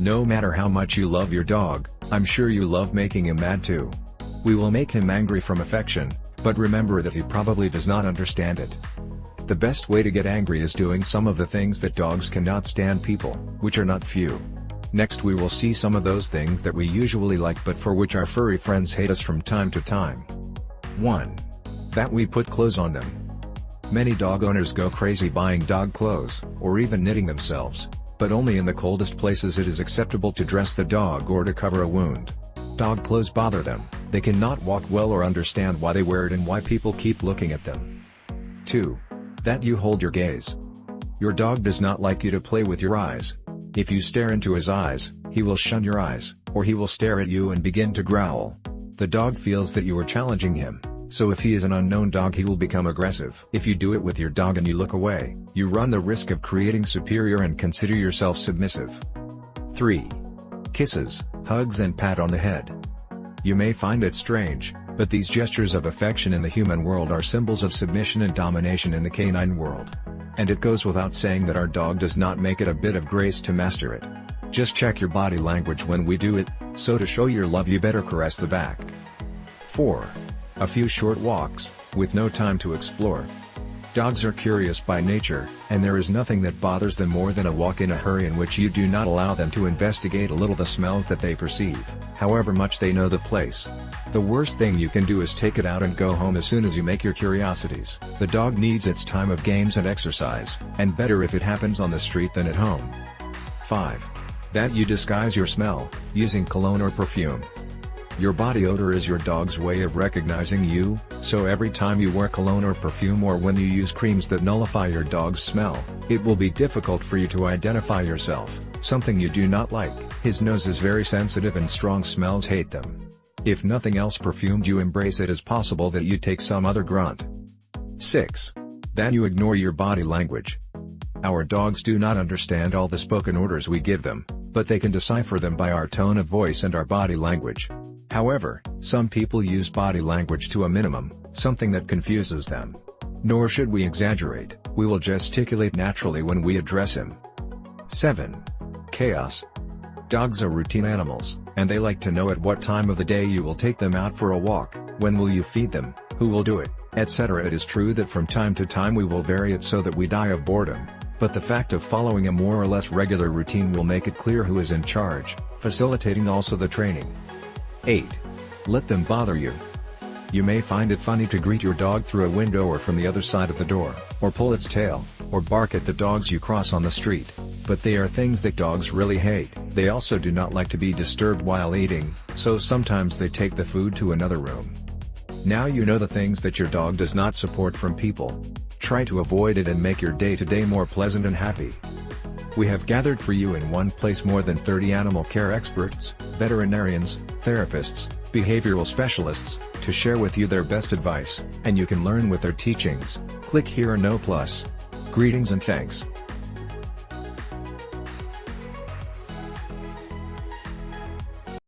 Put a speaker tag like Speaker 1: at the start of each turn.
Speaker 1: No matter how much you love your dog, I'm sure you love making him mad too. We will make him angry from affection, but remember that he probably does not understand it. The best way to get angry is doing some of the things that dogs cannot stand people, which are not few. Next we will see some of those things that we usually like but for which our furry friends hate us from time to time. 1. That we put clothes on them. Many dog owners go crazy buying dog clothes, or even knitting themselves, but only in the coldest places it is acceptable to dress the dog or to cover a wound. Dog clothes bother them, they cannot walk well or understand why they wear it and why people keep looking at them. 2. That you hold your gaze. Your dog does not like you to play with your eyes. If you stare into his eyes, he will shun your eyes, or he will stare at you and begin to growl. The dog feels that you are challenging him, so if he is an unknown dog he will become aggressive. If you do it with your dog and you look away, you run the risk of creating superior and consider yourself submissive. 3. Kisses, hugs and pat on the head. You may find it strange, but these gestures of affection in the human world are symbols of submission and domination in the canine world. And it goes without saying that our dog does not make it a bit of grace to master it. Just check your body language when we do it, so to show your love you better caress the back. 4. A few short walks, with no time to explore. Dogs are curious by nature, and there is nothing that bothers them more than a walk in a hurry in which you do not allow them to investigate a little the smells that they perceive, however much they know the place. The worst thing you can do is take it out and go home as soon as you make your curiosities. The dog needs its time of games and exercise, and better if it happens on the street than at home. 5. That you disguise your smell, using cologne or perfume. Your body odor is your dog's way of recognizing you, so every time you wear cologne or perfume or when you use creams that nullify your dog's smell, it will be difficult for you to identify yourself, something you do not like. His nose is very sensitive and strong smells hate them. If nothing else perfumed you embrace it as possible that you take some other grunt. 6. That you ignore your body language. Our dogs do not understand all the spoken orders we give them, but they can decipher them by our tone of voice and our body language. However, some people use body language to a minimum, something that confuses them. Nor should we exaggerate, we will gesticulate naturally when we address him. 7. Chaos. Dogs are routine animals, and they like to know at what time of the day you will take them out for a walk, when will you feed them, who will do it, etc. It is true that from time to time we will vary it so that we die of boredom, but the fact of following a more or less regular routine will make it clear who is in charge, facilitating also the training. 8. Let them bother you. You may find it funny to greet your dog through a window or from the other side of the door, or pull its tail, or bark at the dogs you cross on the street, but they are things that dogs really hate. They also do not like to be disturbed while eating, so sometimes they take the food to another room. Now you know the things that your dog does not support from people. Try to avoid it and make your day-to-day more pleasant and happy. We have gathered for you in one place more than 30 animal care experts, veterinarians, therapists, behavioral specialists, to share with you their best advice, and you can learn with their teachings. Click here or no plus. Greetings and thanks.